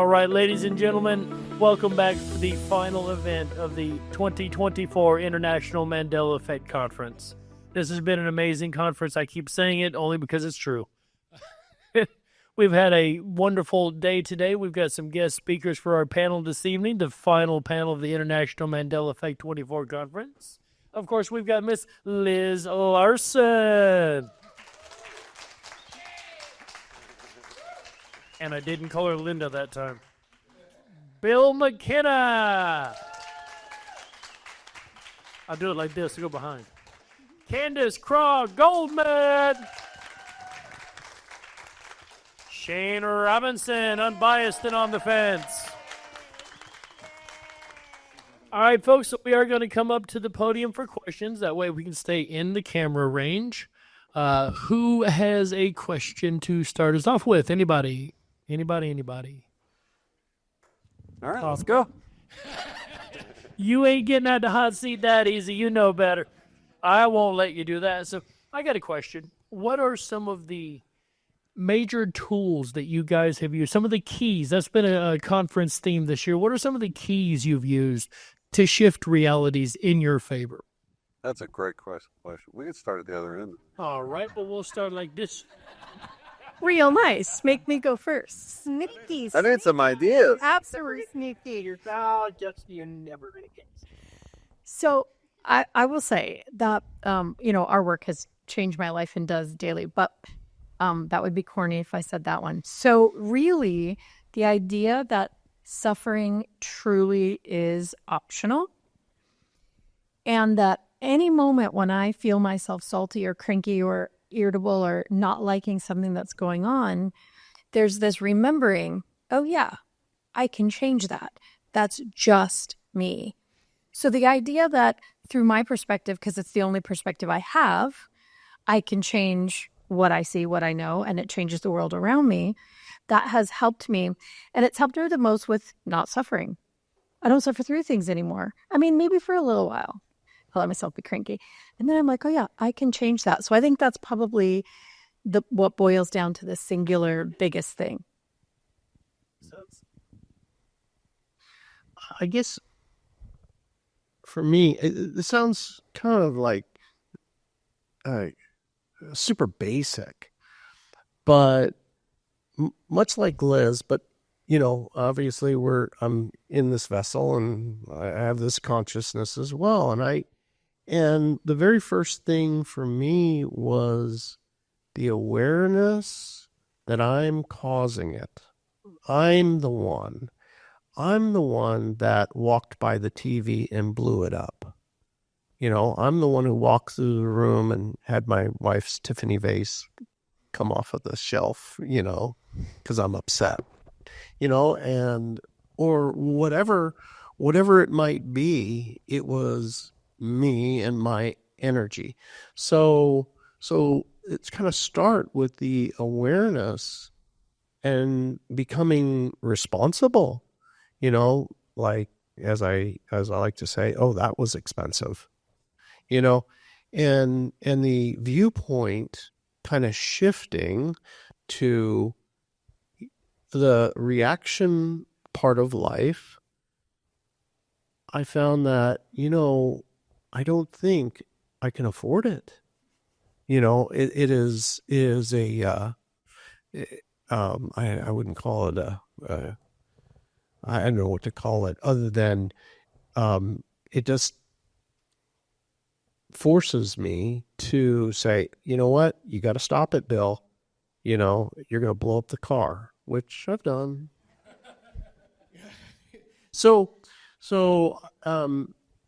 All right, ladies and gentlemen, welcome back to the final event of the 2024 International Mandela Effect Conference. This has been an amazing conference. I keep saying it only because it's true. We've had a wonderful day today. We've got some guest speakers for our panel this evening, the final panel of the International Mandela Effect 24 Conference. Of course, we've got Miss Liz Larson. And I didn't call her Linda that time. Bill McKenna. I'll do it like this to go behind. Candace Goldman. Shane Robinson, unbiased and on the fence. All right, folks, so we are going to come up to the podium for questions. That way we can stay in the camera range. Who has a question to start us off with? Anybody? All right, let's go. You ain't getting out the hot seat that easy. You know better. I won't let you do that. So I got a question. What are some of the major tools that you guys have used? Some of the keys. That's been a conference theme this year. What are some of the keys you've used to shift realities in your favor? That's a great question. We can start at the other end. All right, but we'll start like this. Real nice. Make me go first. Sneaky. I need some ideas. Absolutely sneaky. You're never going to get. So I will say that, our work has changed my life and does daily, but that would be corny if I said that one. So really, the idea that suffering truly is optional and that any moment when I feel myself salty or cranky or irritable or not liking something that's going on, there's this remembering, oh yeah, I can change that. That's just me. So the idea that through my perspective, because it's the only perspective I have, I can change what I see, what I know, and it changes the world around me, that has helped me. And it's helped me the most with not suffering. I don't suffer through things anymore. I mean, maybe for a little while. I'll let myself be cranky. And then I'm like, oh yeah, I can change that. So I think that's probably what boils down to the singular biggest thing. I guess for me, it sounds kind of like super basic, but much like Liz, but obviously I'm in this vessel and I have this consciousness as well. And the very first thing for me was the awareness that I'm causing it. I'm the one that walked by the TV and blew it up. I'm the one who walked through the room and had my wife's Tiffany vase come off of the shelf, because I'm upset, or whatever it might be, it was me and my energy. So it's kind of start with the awareness and becoming responsible, like as I like to say, oh, that was expensive, and the viewpoint kind of shifting to the reaction part of life. I found that, I don't think I can afford it. It is a, I wouldn't call it I don't know what to call it other than, it just forces me to say, you know what, you got to stop it, Bill. You're going to blow up the car, which I've done. So,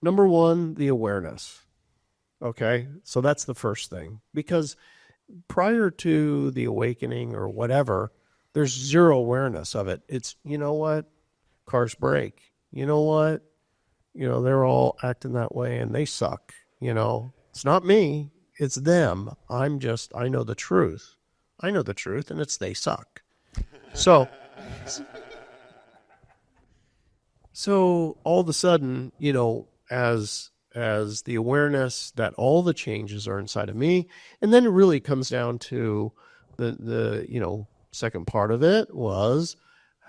number one, the awareness. Okay. So that's the first thing, because prior to the awakening or whatever, there's zero awareness of it. It's, what, cars break. What, they're all acting that way and they suck. It's not me, it's them. I know the truth. And it's they suck. So all of a sudden, as the awareness that all the changes are inside of me, and then it really comes down to the second part of it was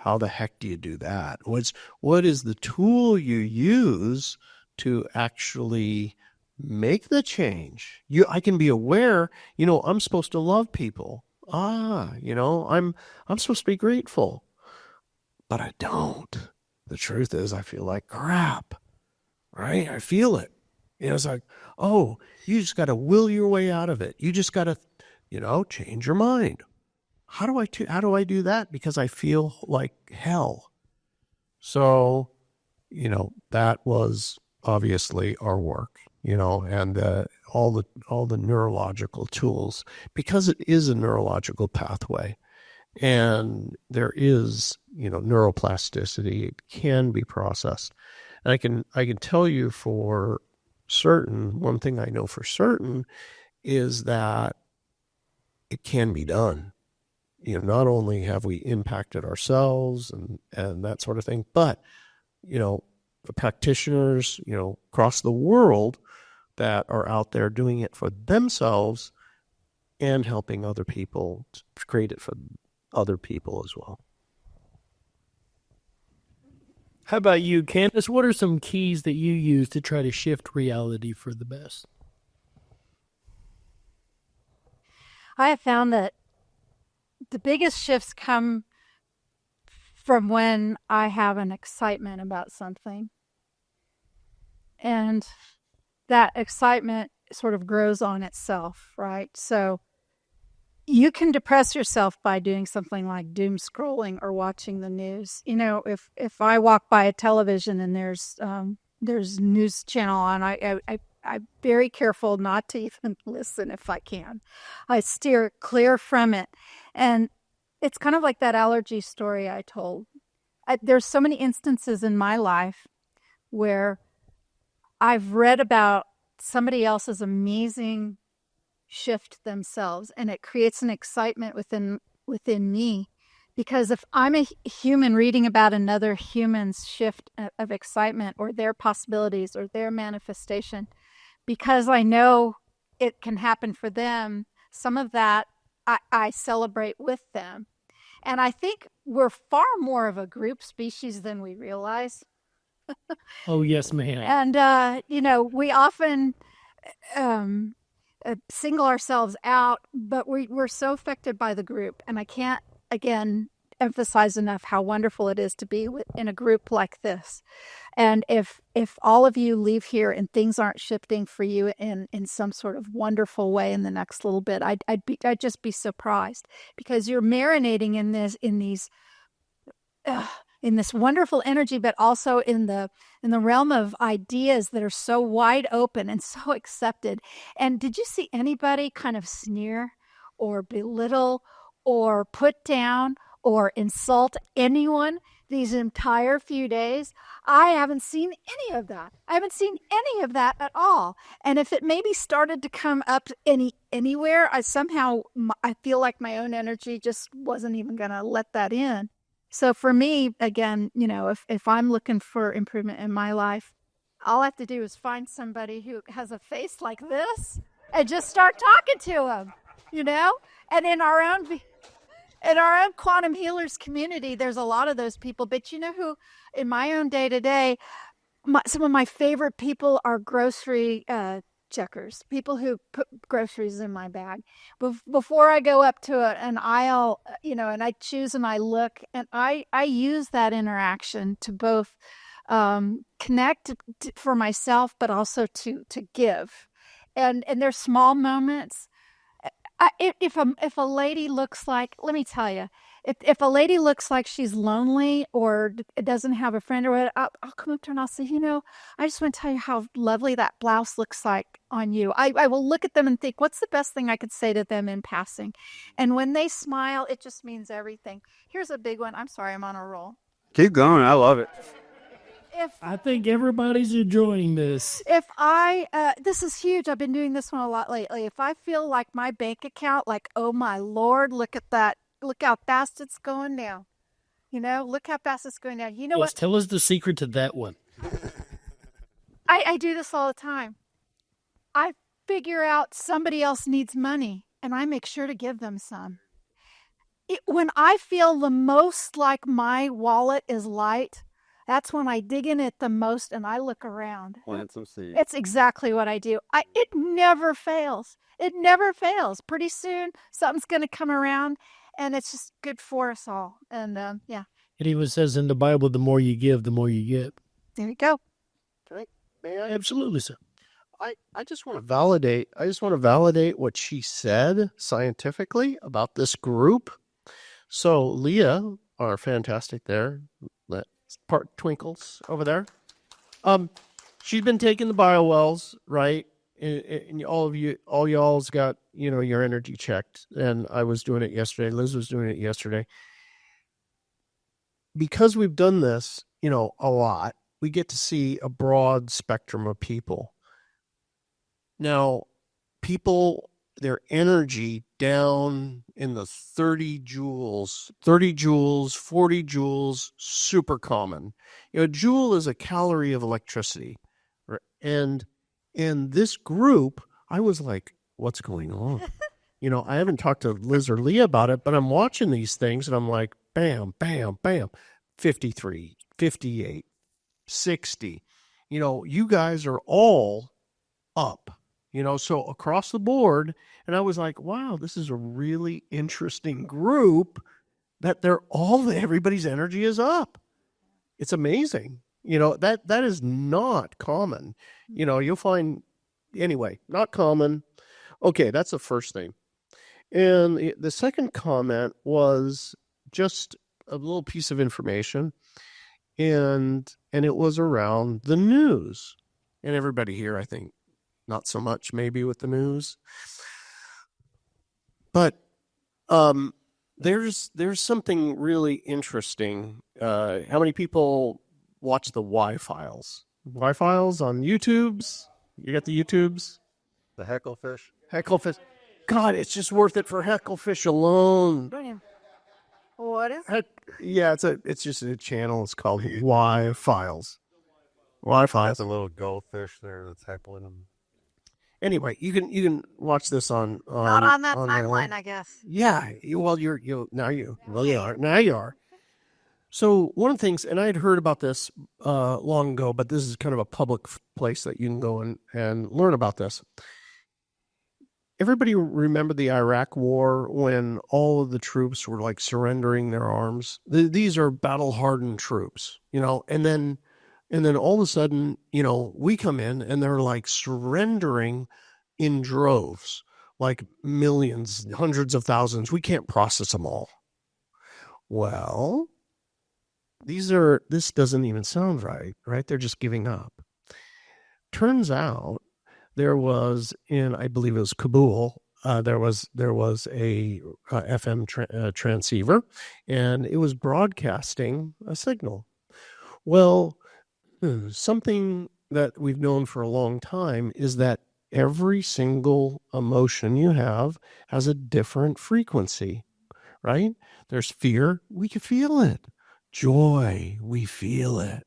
How the heck do you do that? What is the tool you use to actually make the change? I can be aware, I'm supposed to love people. I'm supposed to be grateful. But I don't. The truth is I feel like crap. Right? I feel it. It's like, oh, you just got to will your way out of it. You just got to, change your mind. How do I do that? Because I feel like hell. So, that was obviously our work, and all the neurological tools, because it is a neurological pathway, and there is, neuroplasticity. It can be processed. And I can tell you for certain, one thing I know for certain is that it can be done. Not only have we impacted ourselves and that sort of thing, but, the practitioners, across the world that are out there doing it for themselves and helping other people to create it for other people as well. How about you, Candace? What are some keys that you use to try to shift reality for the best? I have found that the biggest shifts come from when I have an excitement about something. And that excitement sort of grows on itself, right? So you can depress yourself by doing something like doom scrolling or watching the news. If I walk by a television and there's news channel on, I'm very careful not to even listen if I can. I steer clear from it. And it's kind of like that allergy story I told. There's so many instances in my life where I've read about somebody else's amazing shift themselves, and it creates an excitement within me, because if I'm a human reading about another human's shift of excitement or their possibilities or their manifestation, because I know it can happen for them, some of that I celebrate with them. And I think we're far more of a group species than we realize. Oh, yes, ma'am. And we often single ourselves out, but we're so affected by the group. And I can't, again, emphasize enough how wonderful it is to be in a group like this. And if all of you leave here and things aren't shifting for you in some sort of wonderful way in the next little bit, I'd just be surprised, because you're marinating in this wonderful energy, but also in the realm of ideas that are so wide open and so accepted. And did you see anybody kind of sneer or belittle or put down or insult anyone these entire few days? I haven't seen any of that. I haven't seen any of that at all. And if it maybe started to come up anywhere, I feel like my own energy just wasn't even going to let that in. So for me, again, if I'm looking for improvement in my life, all I have to do is find somebody who has a face like this and just start talking to them, And in our own quantum healers community, there's a lot of those people. But who, in my own day-to-day, some of my favorite people are grocery checkers, people who put groceries in my bag. Before I go up to an aisle, and I choose and I look, and I use that interaction to both connect for myself, but also to give. And there's small moments. If a lady looks like, let me tell you, if a lady looks like she's lonely or doesn't have a friend or what, I'll come up to her and I'll say, I just want to tell you how lovely that blouse looks like on you. I will look at them and think, what's the best thing I could say to them in passing? And when they smile, it just means everything. Here's a big one. I'm sorry, I'm on a roll. Keep going. I love it. I think everybody's enjoying this. This is huge. I've been doing this one a lot lately. If I feel like my bank account, like, oh my Lord, look at that. Look how fast it's going down. Look how fast it's going down. You know what? Tell us the secret to that one. I do this all the time. I figure out somebody else needs money and I make sure to give them some. When I feel the most like my wallet is light, that's when I dig in it the most and I look around. Plant some seeds. It's exactly what I do. It never fails. It never fails. Pretty soon, something's going to come around, and it's just good for us all. And yeah, It even says in the Bible, the more you give, the more you get. there you go. May I? Absolutely, sir. I just want to validate. I just want to validate what she said scientifically about this group. So Leah, our fantastic there, that part Twinkles over there. She's been taking the biowells, right? And all y'all's got, your energy checked. And I was doing it yesterday. Liz was doing it yesterday. Because we've done this, a lot, we get to see a broad spectrum of people. Now, people, their energy down in the 30 joules, 40 joules, super common. A joule is a calorie of electricity. And in this group, I was like, what's going on? I haven't talked to Liz or Leah about it, but I'm watching these things and I'm like, bam, bam, bam, 53, 58, 60. You guys are all up, so across the board. And I was like, wow, this is a really interesting group that everybody's energy is up. It's amazing. That is not common. You'll find, anyway, not common. Okay, that's the first thing. And the second comment was just a little piece of information. And it was around the news. And everybody here, I think, not so much maybe with the news. But there's something really interesting. How many people watch the Y-Files? Y-Files on YouTubes? You got the YouTubes? The hecklefish. Hecklefish. God, it's just worth it for Hecklefish alone. What is? Yeah, it's just a channel. It's called Y-Files. Y-Files. That's a little goldfish there that's heckling them. Anyway, you can watch this on Not on that my timeline, I guess. Yeah, now you are. So one of the things, and I had heard about this long ago, but this is kind of a public place that you can go and learn about this. Everybody remember the Iraq War when all of the troops were like surrendering their arms? These are battle-hardened troops, and then all of a sudden, we come in and they're like surrendering in droves, like millions, hundreds of thousands. We can't process them all. Well, this doesn't even sound right? They're just giving up. Turns out there was I believe it was Kabul, there was a FM transceiver, and it was broadcasting a signal. Well, something that we've known for a long time is that every single emotion you have has a different frequency, right? There's fear, we can feel it. Joy, we feel it.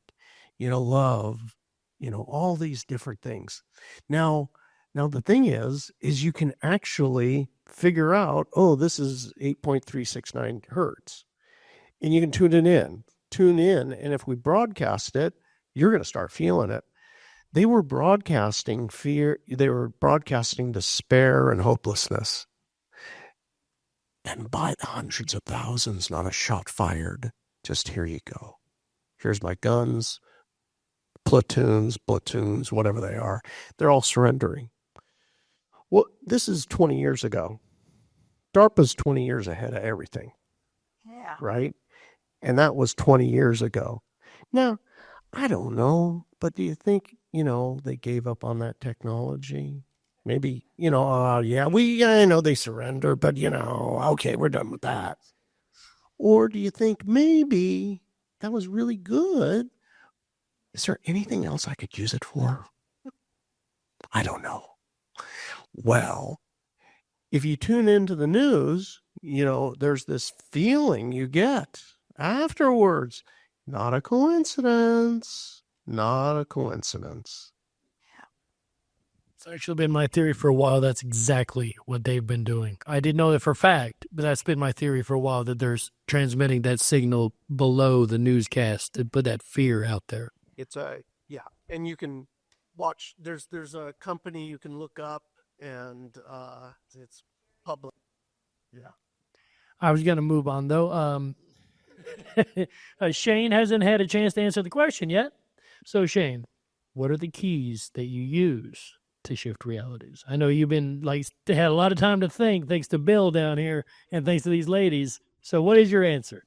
Love, all these different things. Now the thing is you can actually figure out, this is 8.369 hertz. And you can tune in, and if we broadcast it, you're going to start feeling it. They were broadcasting fear. They were broadcasting despair and hopelessness. And by the hundreds of thousands, not a shot fired. Just here you go. Here's my guns, platoons, whatever they are. They're all surrendering. Well, this is 20 years ago. DARPA's 20 years ahead of everything. Yeah. Right? And that was 20 years ago. Now, I don't know, but do you think, they gave up on that technology? Maybe, I know they surrender, but, okay, we're done with that. Or do you think maybe that was really good? Is there anything else I could use it for? I don't know. Well, if you tune into the news, there's this feeling you get afterwards. Not a coincidence. Not a coincidence. It's actually been my theory for a while. That's exactly what they've been doing. I didn't know that for a fact, but that's been my theory for a while, that there's transmitting that signal below the newscast to put that fear out there. And you can watch. There's a company you can look up, and it's public. Yeah. I was going to move on, though. Shane hasn't had a chance to answer the question yet. So, Shane, what are the keys that you use to shift realities? I know you've been had a lot of time to think, thanks to Bill down here and thanks to these ladies. So, what is your answer?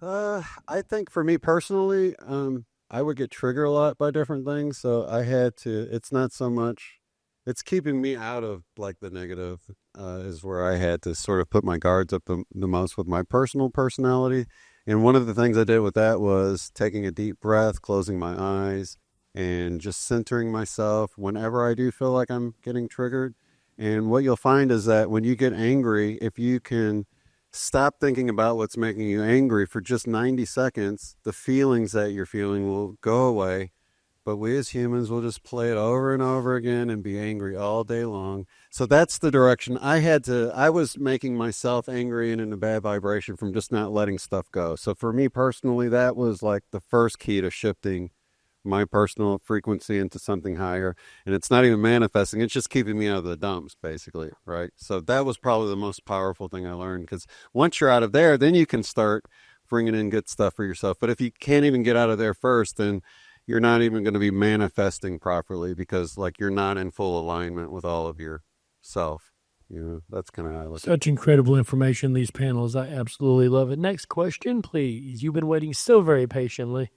I think for me personally, I would get triggered a lot by different things. So I had to, it's not so much, it's keeping me out of like the negative, is where I had to sort of put my guards up the most with my personal personality. And one of the things I did with that was taking a deep breath, closing my eyes, and just centering myself whenever I do feel like I'm getting triggered. And what you'll find is that when you get angry, if you can stop thinking about what's making you angry for just 90 seconds, the feelings that you're feeling will go away. But we as humans will just play it over and over again and be angry all day long. So that's the direction I was making myself angry and in a bad vibration from just not letting stuff go. So for me personally, that was like the first key to shifting my personal frequency into something higher. And it's not even manifesting, it's just keeping me out of the dumps, basically, right? So that was probably the most powerful thing I learned, because once you're out of there, then you can start bringing in good stuff for yourself. But if you can't even get out of there first, then you're not even going to be manifesting properly, because like you're not in full alignment with all of yourself. That's kind of how I look at it. Such incredible information, these panels. I absolutely love it. Next question, please. You've been waiting so very patiently.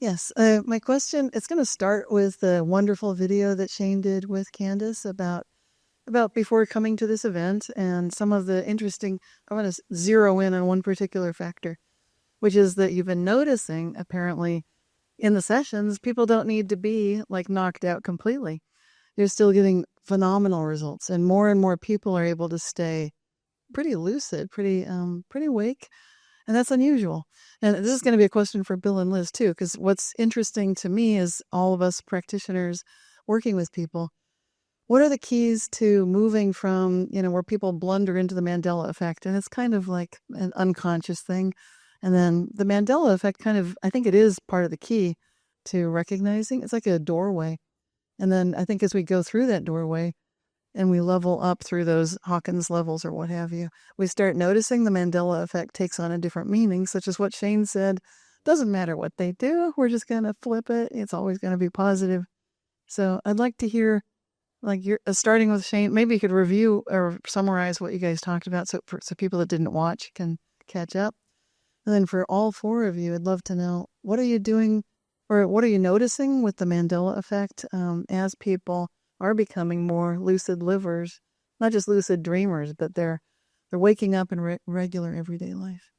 Yes, my question, it's going to start with the wonderful video that Shane did with Candace about before coming to this event, and some of the interesting, I want to zero in on one particular factor, which is that you've been noticing, apparently, in the sessions, people don't need to be like knocked out completely. They're still getting phenomenal results, and more people are able to stay pretty lucid, pretty awake. And that's unusual. And this is going to be a question for Bill and Liz, too, because what's interesting to me is all of us practitioners working with people. What are the keys to moving from, where people blunder into the Mandela effect? And it's kind of like an unconscious thing. And then the Mandela effect I think it is part of the key to recognizing. It's like a doorway. And then I think as we go through that doorway, and we level up through those Hawkins levels or what have you, we start noticing the Mandela effect takes on a different meaning, such as what Shane said. Doesn't matter what they do, we're just going to flip it. It's always going to be positive. So I'd like to hear, like, you're starting with Shane, maybe you could review or summarize what you guys talked about so people that didn't watch can catch up. And then for all four of you, I'd love to know, what are you doing, or what are you noticing with the Mandela effect as people are becoming more lucid livers, not just lucid dreamers, but they're waking up in regular everyday life.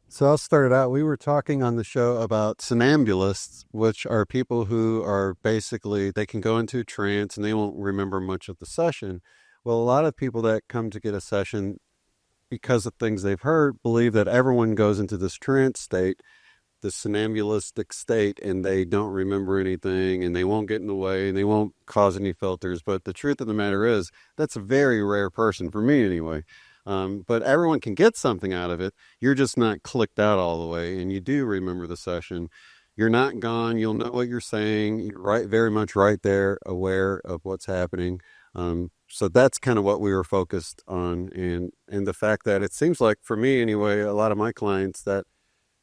So I'll start it out. We were talking on the show about somnambulists, which are people who are basically, they can go into a trance and they won't remember much of the session. Well, a lot of people that come to get a session, because of things they've heard, believe that everyone goes into this trance state, the somnambulistic state, and they don't remember anything, and they won't get in the way, and they won't cause any filters. But the truth of the matter is, that's a very rare person, for me anyway. But everyone can get something out of it. You're just not clicked out all the way, and you do remember the session. You're not gone. You'll know what you're saying. You're very much right there, aware of what's happening. So that's kind of what we were focused on, and the fact that it seems like, for me anyway, a lot of my clients that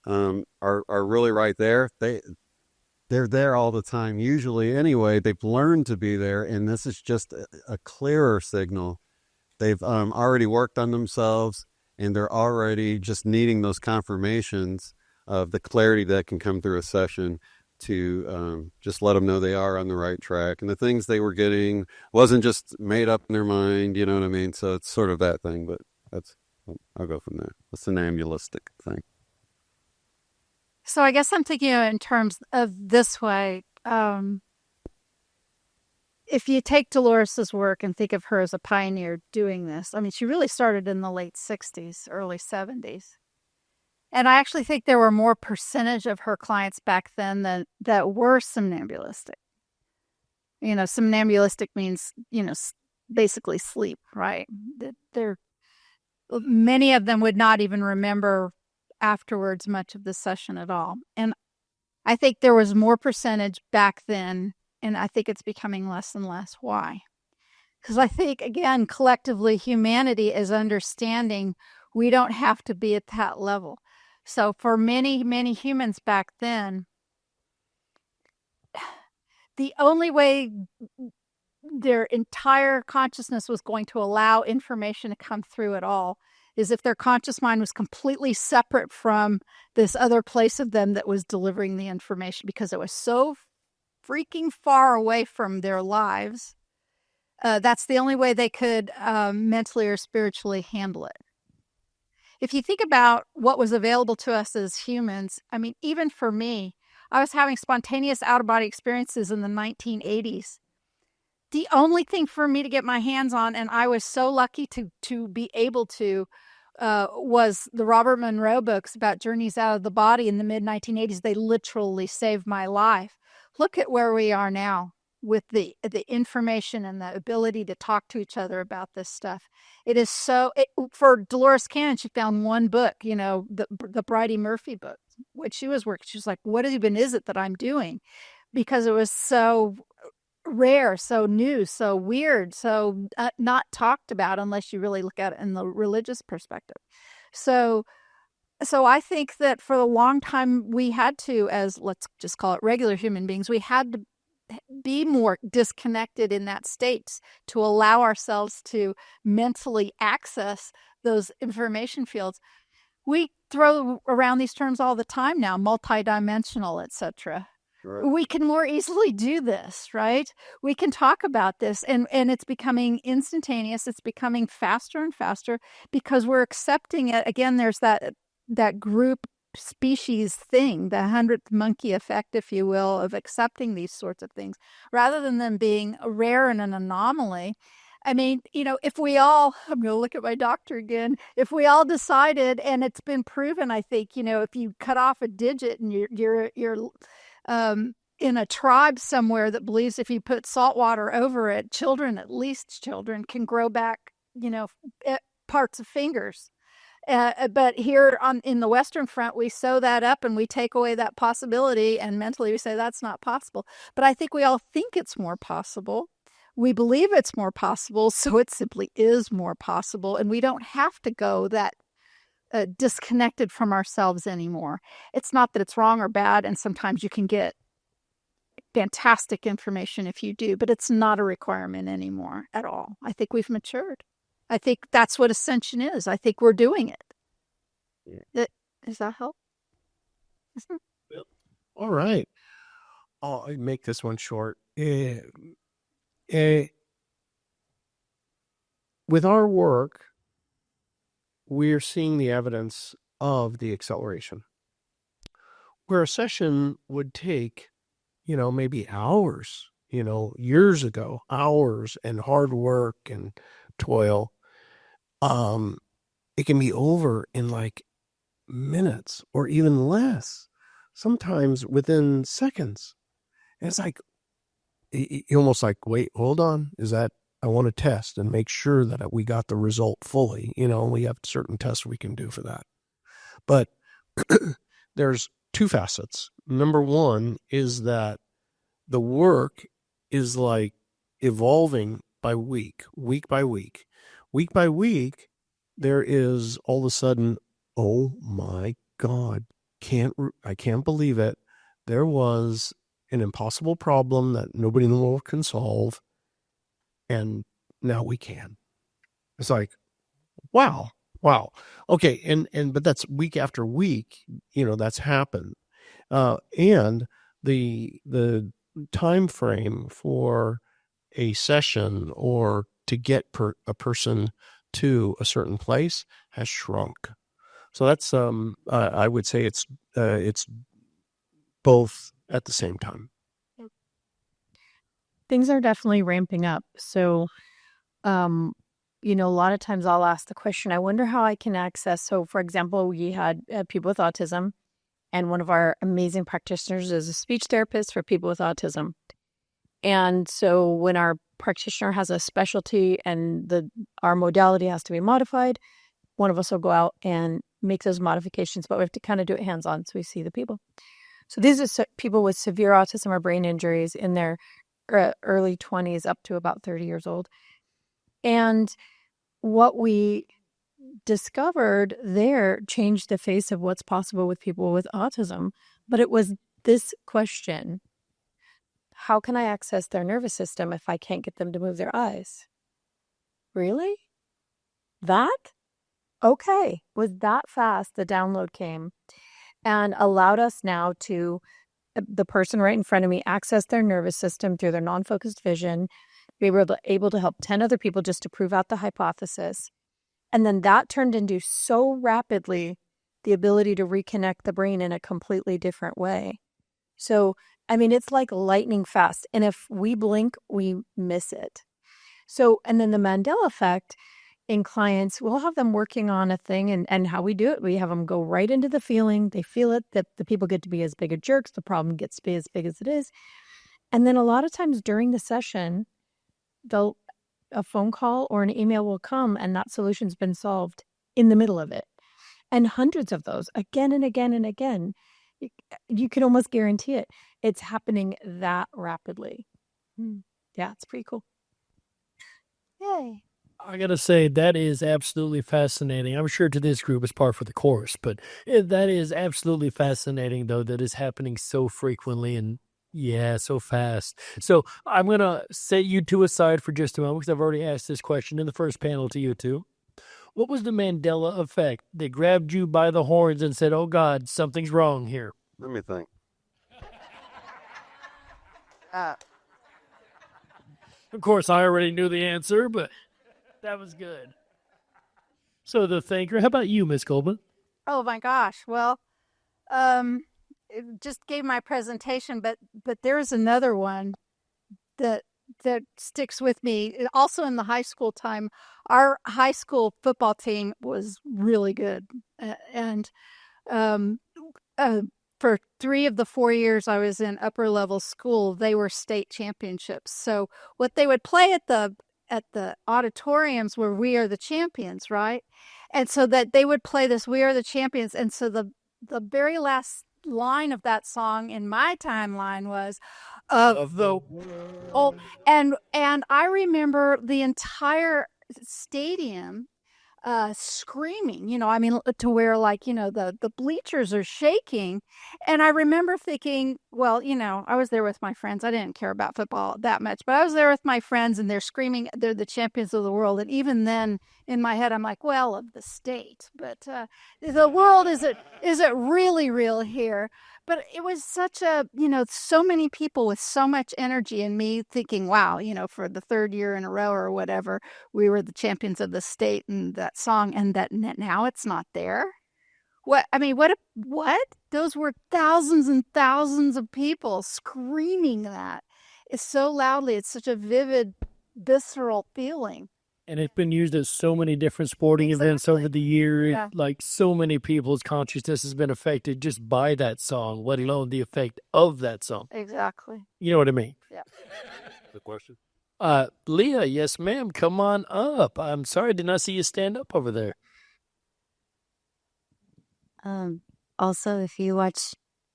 are really right there. They're there all the time. Usually, anyway, they've learned to be there, and this is just a clearer signal. They've already worked on themselves, and they're already just needing those confirmations of the clarity that can come through a session to just let them know they are on the right track, and the things they were getting wasn't just made up in their mind. You know what I mean? So it's sort of that thing, but I'll go from there. The somnambulistic thing. So I guess I'm thinking in terms of this way. If you take Dolores's work and think of her as a pioneer doing this, I mean, she really started in the late 60s, early 70s. And I actually think there were more percentage of her clients back then that were somnambulistic. Somnambulistic means, basically sleep, right? Many of them would not even remember afterwards much of the session at all. And I think there was more percentage back then, and I think it's becoming less and less. Why? Because I think, again, collectively, humanity is understanding we don't have to be at that level. So for many, many humans back then, the only way their entire consciousness was going to allow information to come through at all is if their conscious mind was completely separate from this other place of them that was delivering the information, because it was so freaking far away from their lives. That's the only way they could mentally or spiritually handle it. If you think about what was available to us as humans, I mean, even for me, I was having spontaneous out-of-body experiences in the 1980s. The only thing for me to get my hands on, and I was so lucky to be able to, was the Robert Monroe books about journeys out of the body in the mid-1980s. They literally saved my life. Look at where we are now with the information and the ability to talk to each other about this stuff. It is for Dolores Cannon, she found one book, the Bridie Murphy book, which she was working. She was like, what even is it that I'm doing? Because it was so rare, so new, so weird, so not talked about unless you really look at it in the religious perspective. So I think that for a long time we had to, as let's just call it regular human beings, we had to be more disconnected in that state to allow ourselves to mentally access those information fields. We throw around these terms all the time now, multidimensional, etc. Right. We can more easily do this, right? We can talk about this, and it's becoming instantaneous. It's becoming faster and faster because we're accepting it. Again, there's that group species thing, the 100th monkey effect, if you will, of accepting these sorts of things rather than them being rare and an anomaly. I mean, if we all, I'm going to look at my doctor again, if we all decided, and it's been proven, I think, if you cut off a digit and you're in a tribe somewhere that believes if you put salt water over it, at least children can grow back, parts of fingers. But here in the Western Front, we sew that up and we take away that possibility, and mentally we say that's not possible. But I think we all think it's more possible. We believe it's more possible, so it simply is more possible, and we don't have to go that disconnected from ourselves anymore. It's not that it's wrong or bad, and sometimes you can get fantastic information if you do, but it's not a requirement anymore at all. I think we've matured. I think that's what ascension is. I think we're doing it. Yeah. Does that help? All right. I'll make this one short. With our work, we're seeing the evidence of the acceleration. Where a session would take, maybe hours, years ago, hours and hard work and toil, it can be over in like minutes or even less, sometimes within seconds. And it's like, you almost like, wait, hold on. I want to test and make sure that we got the result fully. We have certain tests we can do for that. But there's two facets. Number one is that the work is like evolving by week by week. Week by week, there is all of a sudden, oh my God, I can't believe it. There was an impossible problem that nobody in the world can solve, and now we can. It's like, wow. Okay, but that's week after week, that's happened. And the time frame for a session or to get a person to a certain place has shrunk. So that's I would say it's both at the same time. Things are definitely ramping up. So a lot of times I'll ask the question, I wonder how I can access. So, for example, we had people with autism, and one of our amazing practitioners is a speech therapist for people with autism. And so when our practitioner has a specialty and our modality has to be modified, one of us will go out and make those modifications, but we have to kind of do it hands-on so we see the people. So these are people with severe autism or brain injuries in their early 20s up to about 30 years old. And what we discovered there changed the face of what's possible with people with autism. But it was this question: how can I access their nervous system if I can't get them to move their eyes? Really? That? Okay. Was that fast? The download came and allowed us now to, the person right in front of me, access their nervous system through their non-focused vision, be able to help 10 other people just to prove out the hypothesis. And then that turned into so rapidly the ability to reconnect the brain in a completely different way. So, I mean, it's like lightning fast. And if we blink, we miss it. So, and then the Mandela effect in clients, we'll have them working on a thing, and how we do it, we have them go right into the feeling. They feel it, that the people get to be as big as jerks. The problem gets to be as big as it is. And then a lot of times during the session, a phone call or an email will come and that solution's been solved in the middle of it. And hundreds of those again and again and again. You can almost guarantee it. It's happening that rapidly. Yeah, it's pretty cool. Yay. I got to say, that is absolutely fascinating. I'm sure to this group it's par for the course, but that is absolutely fascinating, though, that is happening so frequently and, yeah, so fast. So I'm going to set you two aside for just a moment because I've already asked this question in the first panel to you two. What was the Mandela effect that grabbed you by the horns and said, oh, God, something's wrong here? Let me think. Of course, I already knew the answer, but that was good. So the thinker, how about you, Miss Goldman? Oh my gosh. Well, it just gave my presentation, but there's another one that sticks with me. Also in the high school time, our high school football team was really good, and for 3 of the 4 years I was in upper level school, they were state championships. So what they would play at the auditoriums were "We Are the Champions," right? And so that they would play this "We Are the Champions," and so the very last line of that song in my timeline was of the world. And I remember the entire stadium screaming, I mean, to where, like, the bleachers are shaking. And I remember thinking, well, I was there with my friends. I didn't care about football that much, but I was there with my friends and they're screaming, they're the champions of the world. And even then in my head, I'm like, well, of the state, but the world, is it really real here? But it was such a, so many people with so much energy, and me thinking, wow, for the 3rd year in a row or whatever, we were the champions of the state and that song, and that now it's not there. What? Those were thousands and thousands of people screaming that. It's so loudly. It's such a vivid, visceral feeling. And it's been used at so many different sporting events over the years. Yeah. Like, so many people's consciousness has been affected just by that song, let alone the effect of that song. Exactly. You know what I mean? Yeah. The question? Leah, yes, ma'am. Come on up. I'm sorry, I did not see you stand up over there. Also, if you watch,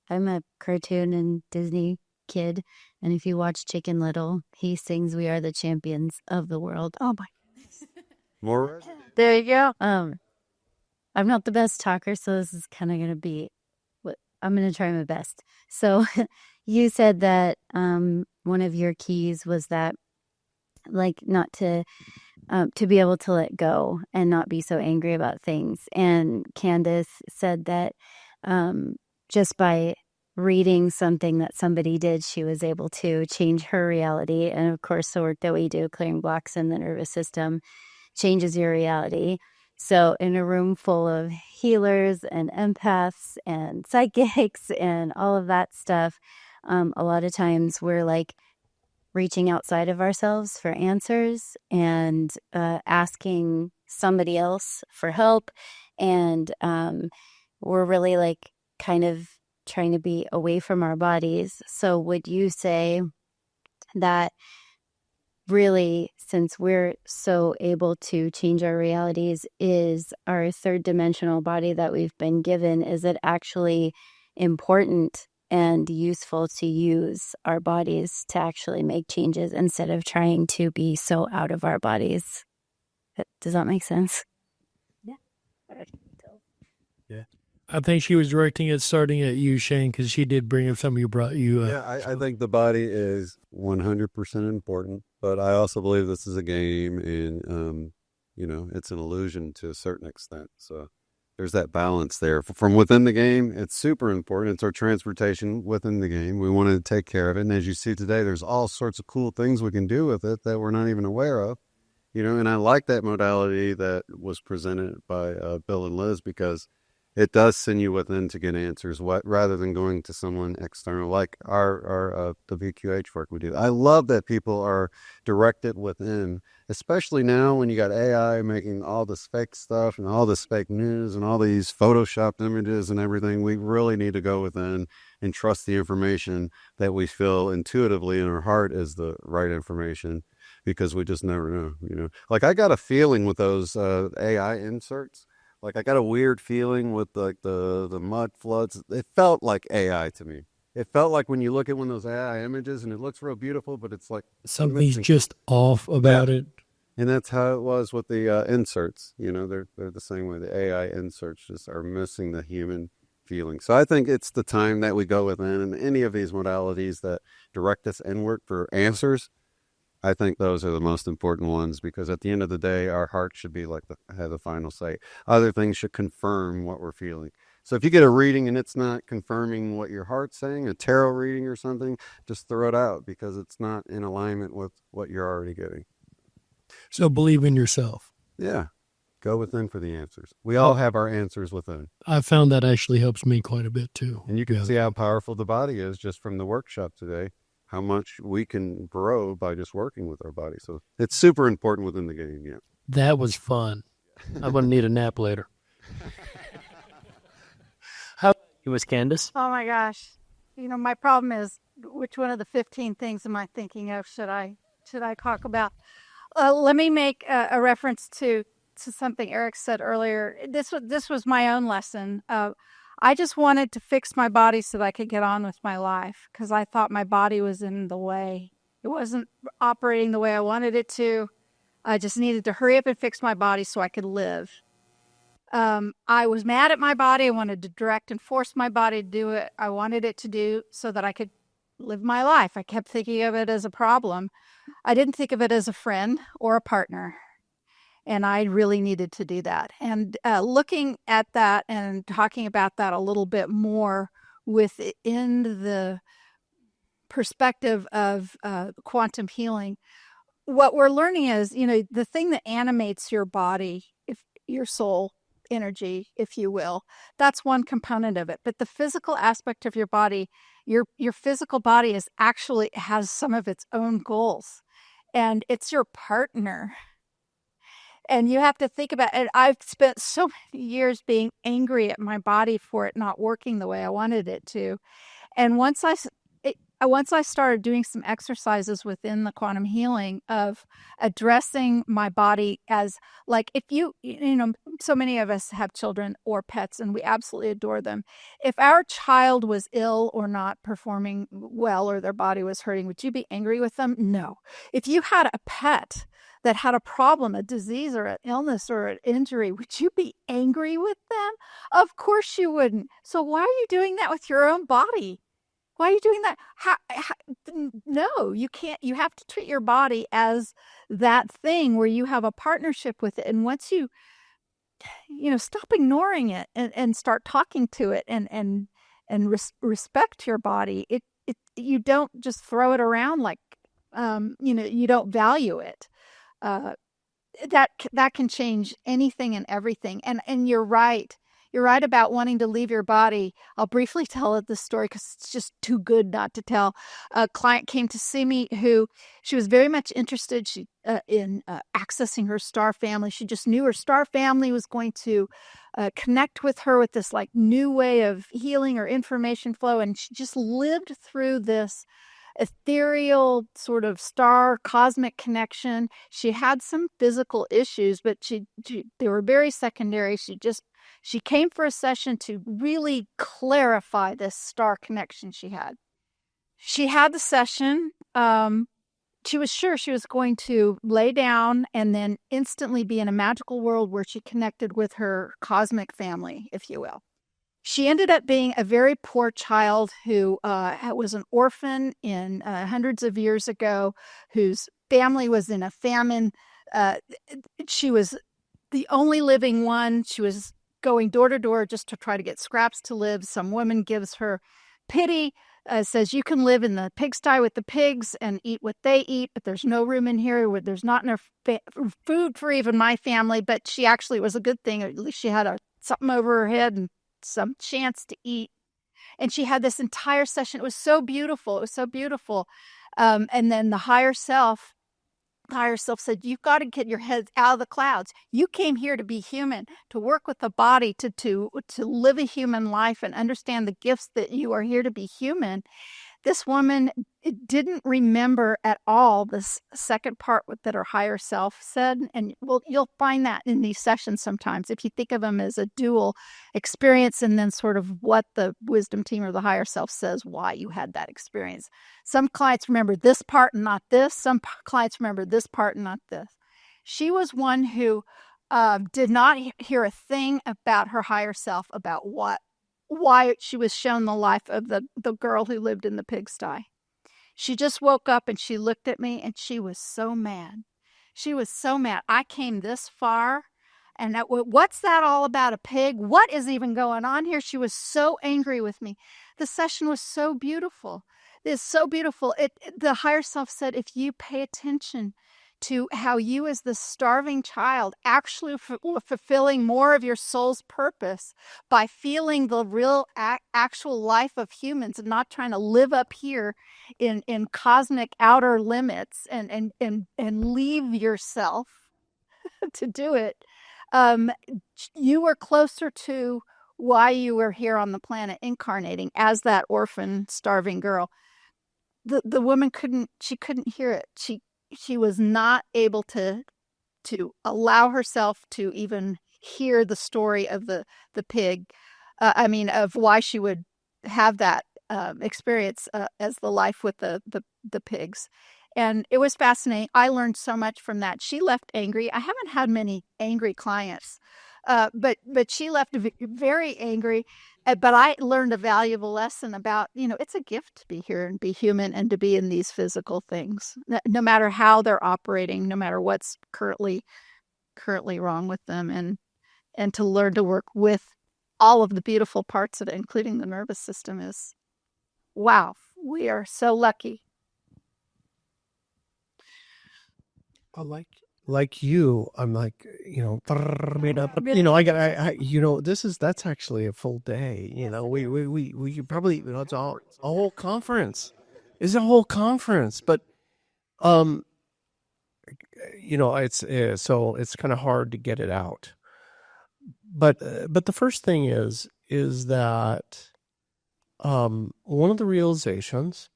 I'm a cartoon and Disney kid, and if you watch Chicken Little, he sings "We Are the Champions of the World." Oh my. More? There you go. I'm not the best talker, so this is kind of going to be what I'm going to try my best. So you said that one of your keys was that, like, not to be able to let go and not be so angry about things. And Candace said that just by reading something that somebody did, she was able to change her reality. And of course, the work that we do, clearing blocks in the nervous system, changes your reality. So in a room full of healers and empaths and psychics and all of that stuff, a lot of times we're like reaching outside of ourselves for answers and asking somebody else for help. And we're really like kind of trying to be away from our bodies. So would you say that really, since we're so able to change our realities, is our third dimensional body that we've been given, is it actually important and useful to use our bodies to actually make changes instead of trying to be so out of our bodies? Does that make sense? Yeah. Yeah. I think she was directing it starting at you, Shane, because she did bring up something you brought you. Yeah, I think the body is 100% important, but I also believe this is a game, and it's an illusion to a certain extent. So there's that balance there. From within the game, it's super important. It's our transportation within the game. We want to take care of it, and as you see today, there's all sorts of cool things we can do with it that we're not even aware of. And I like that modality that was presented by Bill and Liz, because it does send you within to get answers, rather than going to someone external, like the VQH work we do. I love that people are directed within, especially now when you got AI making all this fake stuff and all this fake news and all these photoshopped images and everything. We really need to go within and trust the information that we feel intuitively in our heart is the right information, because we just never know. Like, I got a feeling with those AI inserts. Like, I got a weird feeling with like the mud floods. It felt like AI to me. It felt like when you look at one of those AI images and it looks real beautiful, but it's like Something's just off about it. And that's how it was with the inserts. They're the same way. The AI inserts just are missing the human feeling. So I think it's the time that we go within, and any of these modalities that direct us inward for answers, I think those are the most important ones, because at the end of the day, our heart should be like have the final say. Other things should confirm what we're feeling. So if you get a reading and it's not confirming what your heart's saying, a tarot reading or something, just throw it out, because it's not in alignment with what you're already getting. So believe in yourself. Yeah. Go within for the answers. We all have our answers within. I found that actually helps me quite a bit too. And you can see how powerful the body is just from the workshop today. How much we can grow by just working with our body. So it's super important within the game, yeah. That was fun. I'm going to need a nap later. How was Candace? Oh my gosh. My problem is, which one of the 15 things am I thinking of should I talk about? Let me make a reference to something Eric said earlier. This was my own lesson. I just wanted to fix my body so that I could get on with my life, because I thought my body was in the way. It wasn't operating the way I wanted it to. I just needed to hurry up and fix my body so I could live. I was mad at my body. I wanted to direct and force my body to do it. I wanted it to do so that I could live my life. I kept thinking of it as a problem. I didn't think of it as a friend or a partner. And I really needed to do that. And looking at that and talking about that a little bit more within the perspective of quantum healing, what we're learning is, the thing that animates your body, if your soul energy, if you will, that's one component of it. But the physical aspect of your body, your physical body has some of its own goals, and it's your partner. And you have to think about it. I've spent so many years being angry at my body for it not working the way I wanted it to. And once I started doing some exercises within the quantum healing of addressing my body as, like, if so many of us have children or pets and we absolutely adore them. If our child was ill or not performing well, or their body was hurting, would you be angry with them? No. If you had a pet that had a problem, a disease or an illness or an injury, would you be angry with them? Of course you wouldn't. So why are you doing that with your own body? Why are you doing that? No, you can't. You have to treat your body as that thing where you have a partnership with it. And once you stop ignoring it and start talking to it and respect your body, you don't just throw it around like, you don't value it. That can change anything and everything. And you're right. You're right about wanting to leave your body. I'll briefly tell this story because it's just too good not to tell. A client came to see me who she was very much interested in accessing her star family. She just knew her star family was going to connect with her with this like new way of healing or information flow. And she just lived through this ethereal sort of star cosmic connection. She had some physical issues, but they were very secondary. She came for a session to really clarify this star connection she had. She had the session. She was sure she was going to lay down and then instantly be in a magical world where she connected with her cosmic family, if you will. She ended up being a very poor child who was an orphan in hundreds of years ago, whose family was in a famine. She was the only living one. She was going door to door just to try to get scraps to live. Some woman gives her pity, says, you can live in the pigsty with the pigs and eat what they eat, but there's no room in here where there's not enough food for even my family. But she actually was a good thing. At least she had something over her head and some chance to eat. And she had this entire session. It was so beautiful. It was so beautiful. And then the higher self said, you've got to get your head out of the clouds. You came here to be human, to work with the body, to live a human life and understand the gifts that you are here to be human. This woman didn't remember at all this second part that her higher self said. And you'll find that in these sessions sometimes, if you think of them as a dual experience and then sort of what the wisdom team or the higher self says, why you had that experience. Some clients remember this part and not this. Some clients remember this part and not this. She was one who did not hear a thing about her higher self, about why she was shown the life of the girl who lived in the pigsty. She just woke up and she looked at me and she was so mad. She was so mad. I came this far and what's that all about, a pig? What is even going on here? She was so angry with me. The session was so beautiful. It's so beautiful. The higher self said, if you pay attention to how you as the starving child actually fulfilling more of your soul's purpose by feeling the real actual life of humans and not trying to live up here in cosmic outer limits and leave yourself to do it. You were closer to why you were here on the planet incarnating as that orphan starving girl. The woman couldn't hear it. She was not able to allow herself to even hear the story of the pig. Of why she would have that experience as the life with the pigs. And it was fascinating. I learned so much from that. She left angry. I haven't had many angry clients, but she left very angry. But I learned a valuable lesson about, it's a gift to be here and be human and to be in these physical things, no matter how they're operating, no matter what's currently wrong with them, and to learn to work with all of the beautiful parts of it, including the nervous system, is, wow, we are so lucky. Like you, I'm like, that's actually a full day. We could probably, it's a whole conference. It's a whole conference, but, so it's kind of hard to get it out. But the first thing is that, one of the realizations,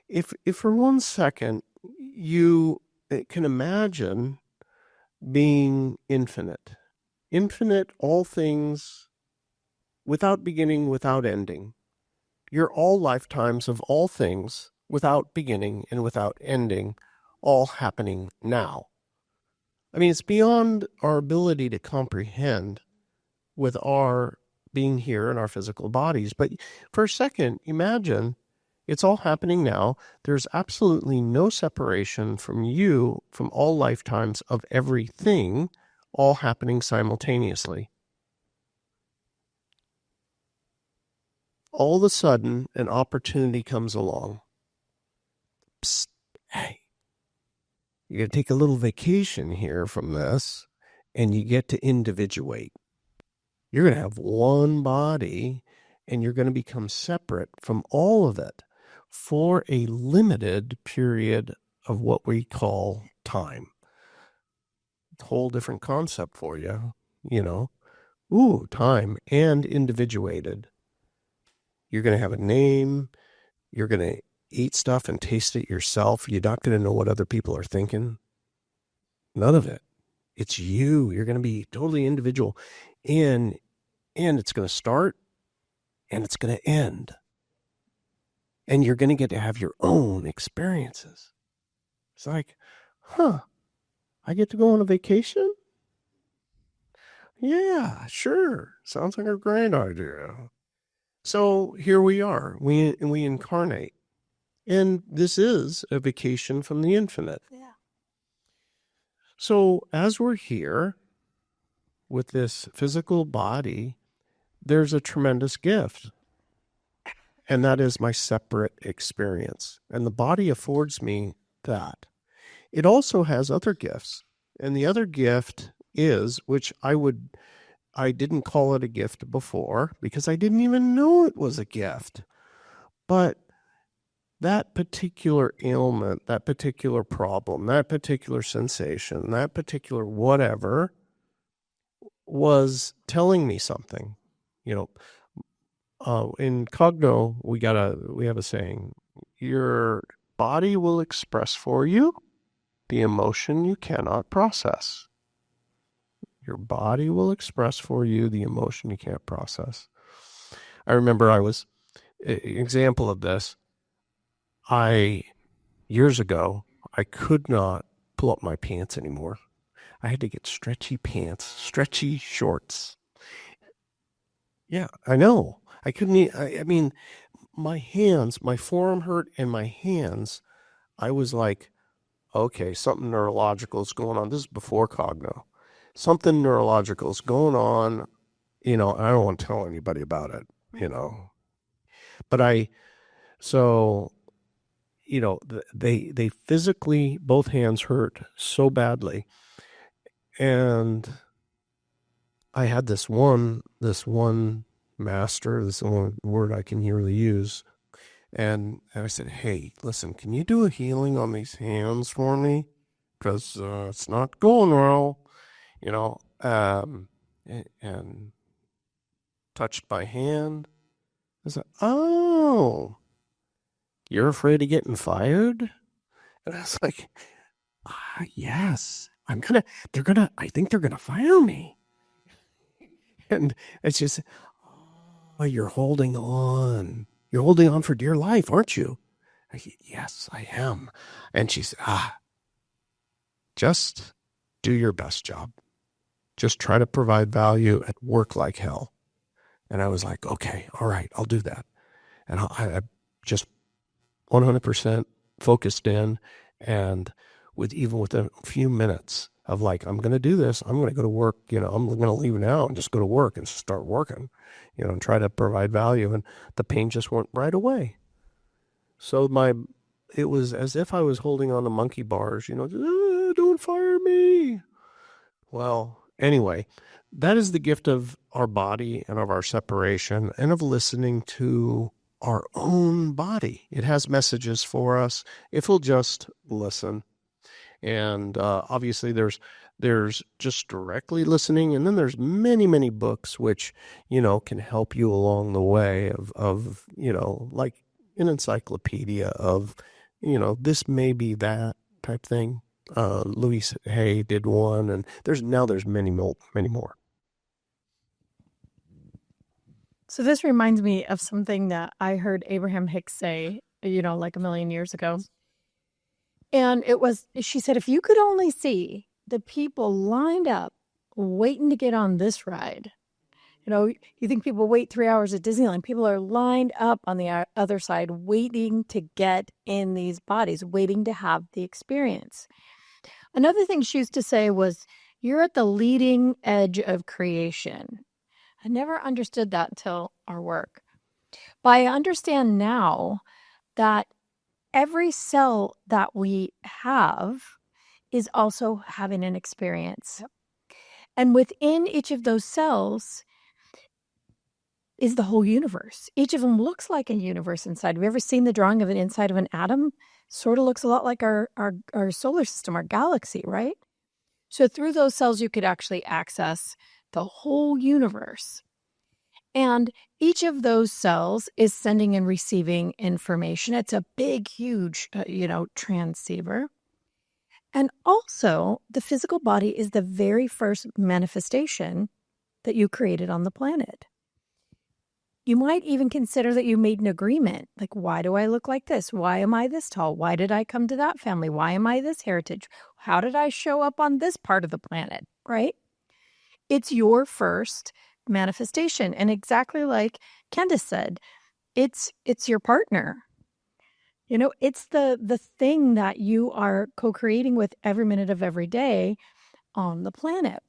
if for 1 second you can imagine being infinite, all things, without beginning, without ending. You're all lifetimes of all things, without beginning and without ending, all happening now. It's beyond our ability to comprehend with our being here in our physical bodies. But for a second, imagine it's all happening now. There's absolutely no separation from you, from all lifetimes of everything, all happening simultaneously. All of a sudden, an opportunity comes along. Psst, hey, you got to take a little vacation here from this, and you get to individuate. You're going to have one body, and you're going to become separate from all of it for a limited period of what we call time. It's a whole different concept for you, you know. Ooh, time and individuated. You're going to have a name. You're going to eat stuff and taste it yourself. You're not going to know what other people are thinking. None of it. It's you. You're going to be totally individual. And it's going to start and it's going to end. And you're going to get to have your own experiences. It's like, I get to go on a vacation? Yeah, sure. Sounds like a great idea. So here we are. We incarnate. And this is a vacation from the infinite. Yeah. So as we're here with this physical body, there's a tremendous gift. And that is my separate experience. And the body affords me that. It also has other gifts. And the other gift is, which I didn't call it a gift before because I didn't even know it was a gift. But that particular ailment, that particular problem, that particular sensation, that particular whatever was telling me something. You know, in Cogno, we have a saying, your body will express for you the emotion you cannot process. Your body will express for you the emotion you can't process. I remember an example of this. Years ago, I could not pull up my pants anymore. I had to get stretchy pants, stretchy shorts. Yeah, I know. I couldn't, I mean, my hands, my forearm hurt and my hands, I was like, okay, something neurological is going on. This is before Cogno. Something neurological is going on. You know, I don't want to tell anybody about it, you know. But you know, they physically, both hands hurt so badly. And I had this one master, this one word I can really use. And I said, hey, listen, can you do a healing on these hands for me? Because it's not going well, you know. And touched my hand. I said, oh, you're afraid of getting fired? And I was like, yes, I think they're gonna fire me. And it's just, oh, you're holding on. You're holding on for dear life, aren't you? Yes, I am. And she said, just do your best job. Just try to provide value at work like hell. And I was like, okay, all right, I'll do that. And I just 100% focused in, and even with a few minutes of like, I'm going to do this. I'm going to go to work. You know, I'm going to leave now and just go to work and start working, you know, and try to provide value. And the pain just went right away. So it was as if I was holding on to monkey bars, you know, don't fire me. Well, anyway, that is the gift of our body and of our separation and of listening to our own body. It has messages for us if we'll just listen. And obviously there's just directly listening, and then there's many, many books which, you know, can help you along the way of you know, like an encyclopedia of, you know, this may be that type thing. Louise Hay did one, and there's many more. So this reminds me of something that I heard Abraham Hicks say, you know, like a million years ago. And she said, if you could only see the people lined up waiting to get on this ride, you know, you think people wait 3 hours at Disneyland. People are lined up on the other side waiting to get in these bodies, waiting to have the experience. Another thing she used to say was, you're at the leading edge of creation. I never understood that until our work. But I understand now that every cell that we have is also having an experience. Yep. And within each of those cells, is the whole universe. Each of them looks like a universe inside. Have you ever seen the drawing of an inside of an atom? Sort of looks a lot like our solar system, our galaxy, right? So through those cells, you could actually access the whole universe. And each of those cells is sending and receiving information. It's a big, huge, transceiver. And also, the physical body is the very first manifestation that you created on the planet. You might even consider that you made an agreement. Like, why do I look like this? Why am I this tall? Why did I come to that family? Why am I this heritage? How did I show up on this part of the planet, right? It's your first manifestation. And exactly like Candace said, it's your partner. It's the thing that you are co-creating with every minute of every day on the planet.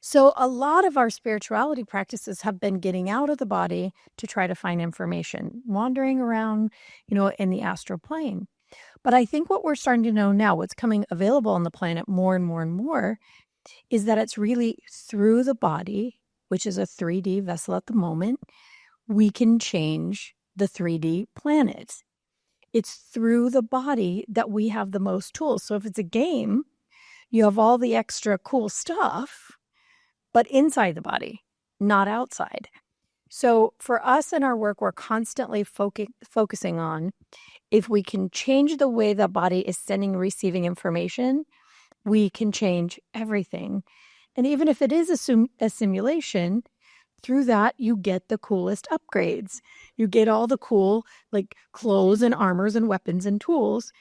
So a lot of our spirituality practices have been getting out of the body to try to find information, wandering around, in the astral plane. But I think what we're starting to know now, what's coming available on the planet more and more and more, is that it's really through the body, which is a 3D vessel at the moment, we can change the 3D planet. It's through the body that we have the most tools. So if it's a game, you have all the extra cool stuff, but inside the body, not outside. So for us in our work, we're constantly focusing on if we can change the way the body is sending and receiving information, we can change everything. And even if it is a simulation, through that, you get the coolest upgrades. You get all the cool, like, clothes and armors and weapons and tools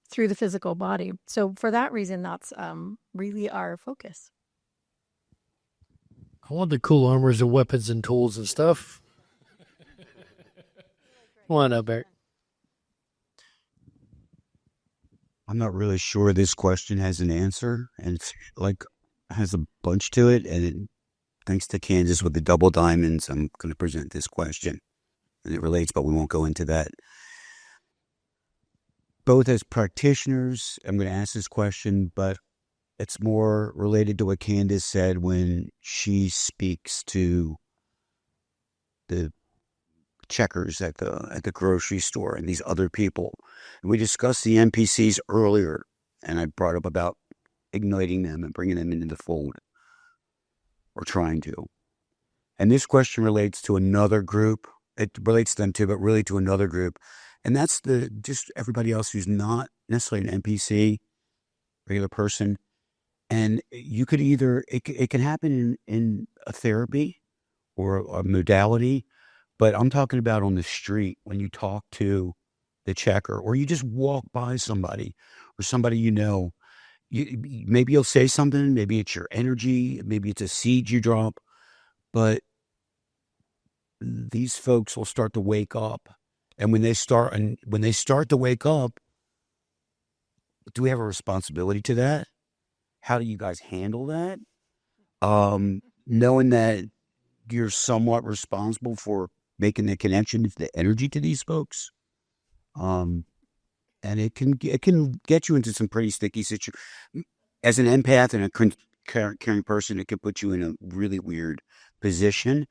through the physical body. So for that reason, that's really our focus. I want the cool armors and weapons and tools and stuff. Come on up, Eric. I'm not really sure this question has an answer, and it's has a bunch to it. And thanks to Candace with the double diamonds, I'm going to present this question, and it relates, but we won't go into that. Both as practitioners, I'm going to ask this question, but it's more related to what Candace said when she speaks to the checkers at the grocery store and these other people. And we discussed the NPCs earlier, and I brought up about igniting them and bringing them into the fold, or trying to. And this question relates to another group. It relates to them too, but really to another group. And that's just everybody else who's not necessarily an NPC, regular person. And you could either, it can happen in a therapy or a modality, but I'm talking about on the street when you talk to the checker, or you just walk by somebody or somebody maybe you'll say something, maybe it's your energy, maybe it's a seed you drop, but these folks will start to wake up. And when they start to wake up, do we have a responsibility to that? How do you guys handle that? Knowing that you're somewhat responsible for making the connection to the energy to these folks. And it can get you into some pretty sticky situations. As an empath and a caring person, it can put you in a really weird position.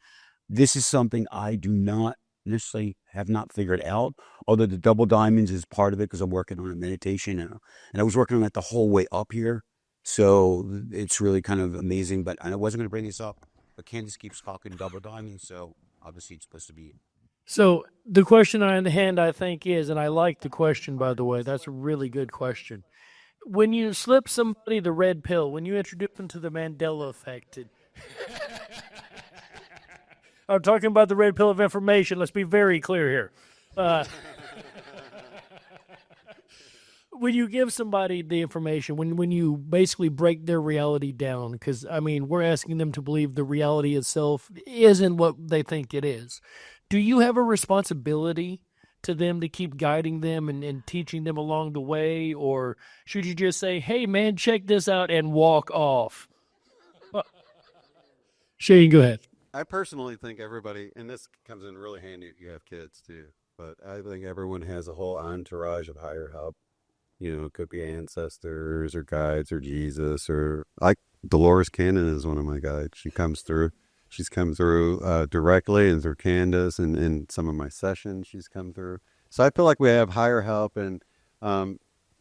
This is something I do not necessarily have not figured out, although the double diamonds is part of it because I'm working on a meditation, and I was working on that the whole way up here. So it's really kind of amazing, but I wasn't going to bring this up, but Candace keeps talking double diamonds, so obviously it's supposed to be. So the question on hand, I think, is, and I like the question, by the way, that's a really good question. When you slip somebody the red pill, when you introduce them to the Mandela Effect, I'm talking about the red pill of information. Let's be very clear here. When you give somebody the information, when you basically break their reality down, because, I mean, we're asking them to believe the reality itself isn't what they think it is. Do you have a responsibility to them to keep guiding them and teaching them along the way? Or should you just say, hey, man, check this out and walk off? Shane, go ahead. I personally think everybody, and this comes in really handy if you have kids too, but I think everyone has a whole entourage of higher help. It could be ancestors or guides or Jesus, or like Dolores Cannon is one of my guides. She comes through. She's come through directly and through Candace and in some of my sessions she's come through. So I feel like we have higher help, and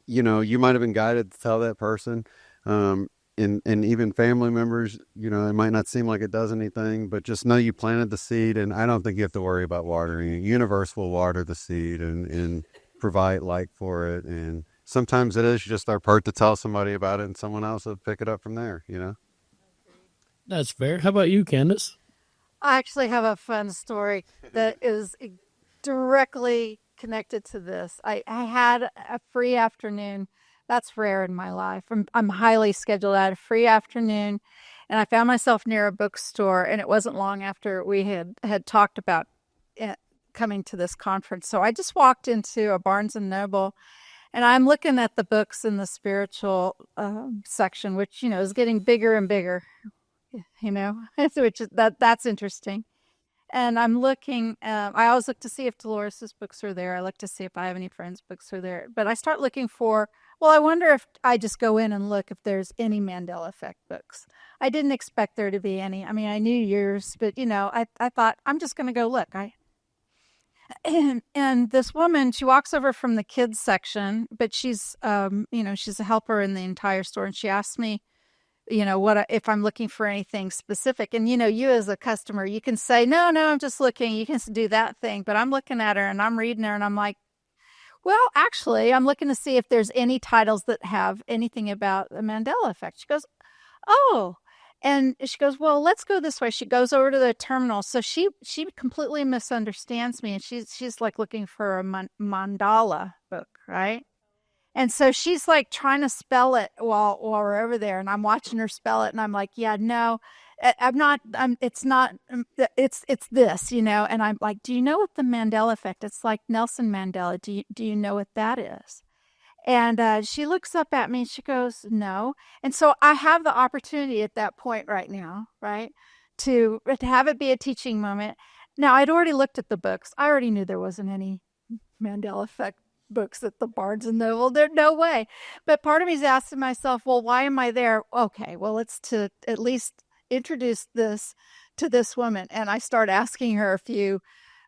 you might have been guided to tell that person. And even family members, it might not seem like it does anything, but just know you planted the seed, and I don't think you have to worry about watering it. Universe will water the seed and provide light for it. And sometimes it is just our part to tell somebody about it, and someone else will pick it up from there, That's fair. How about you, Candace? I actually have a fun story that is directly connected to this. I had a free afternoon. That's rare in my life. I'm highly scheduled. I had a free afternoon, and I found myself near a bookstore, and it wasn't long after we had talked about coming to this conference. So I just walked into a Barnes & Noble, and I'm looking at the books in the spiritual section, which, is getting bigger and bigger, which is, that's interesting. And I'm looking, I always look to see if Dolores's books are there. I look to see if I have any friends' books are there. But I start looking for, I wonder if I just go in and look if there's any Mandela Effect books. I didn't expect there to be any. I mean, I knew yours, but, I thought, I'm just going to go look. And this woman, she walks over from the kids section, but she's, she's a helper in the entire store. And she asked me, if I'm looking for anything specific. And, you as a customer, you can say, no, I'm just looking. You can do that thing. But I'm looking at her and I'm reading her and I'm like, well, actually, I'm looking to see if there's any titles that have anything about the Mandela effect. She goes, oh. And she goes, well, let's go this way. She goes over to the terminal. So she completely misunderstands me. And she's like looking for a mandala book, right? And so she's like trying to spell it while we're over there, and I'm watching her spell it, and I'm like, yeah, no, it's not, it's this, and I'm like, do you know what the Mandela effect? It's like Nelson Mandela. Do you know what that is? And she looks up at me and she goes, no. And so I have the opportunity at that point right now, right, to have it be a teaching moment. Now, I'd already looked at the books. I already knew there wasn't any Mandela effect books at the Barnes and Noble. There's no way. But part of me is asking myself, well, why am I there? Okay, well, it's to at least introduce this to this woman. And I start asking her a few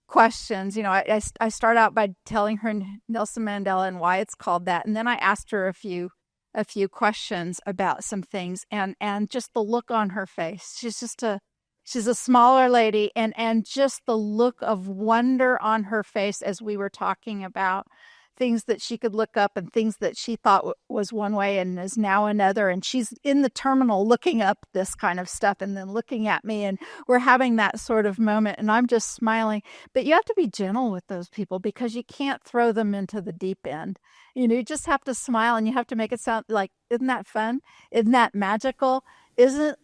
questions. I start out by telling her Nelson Mandela and why it's called that. And then I asked her a few questions about some things, and just the look on her face. She's a smaller lady, and just the look of wonder on her face as we were talking about things that she could look up and things that she thought was one way and is now another. And she's in the terminal looking up this kind of stuff and then looking at me, and we're having that sort of moment, and I'm just smiling. But you have to be gentle with those people because you can't throw them into the deep end. You just have to smile, and you have to make it sound like, isn't that fun? Isn't that magical? Isn't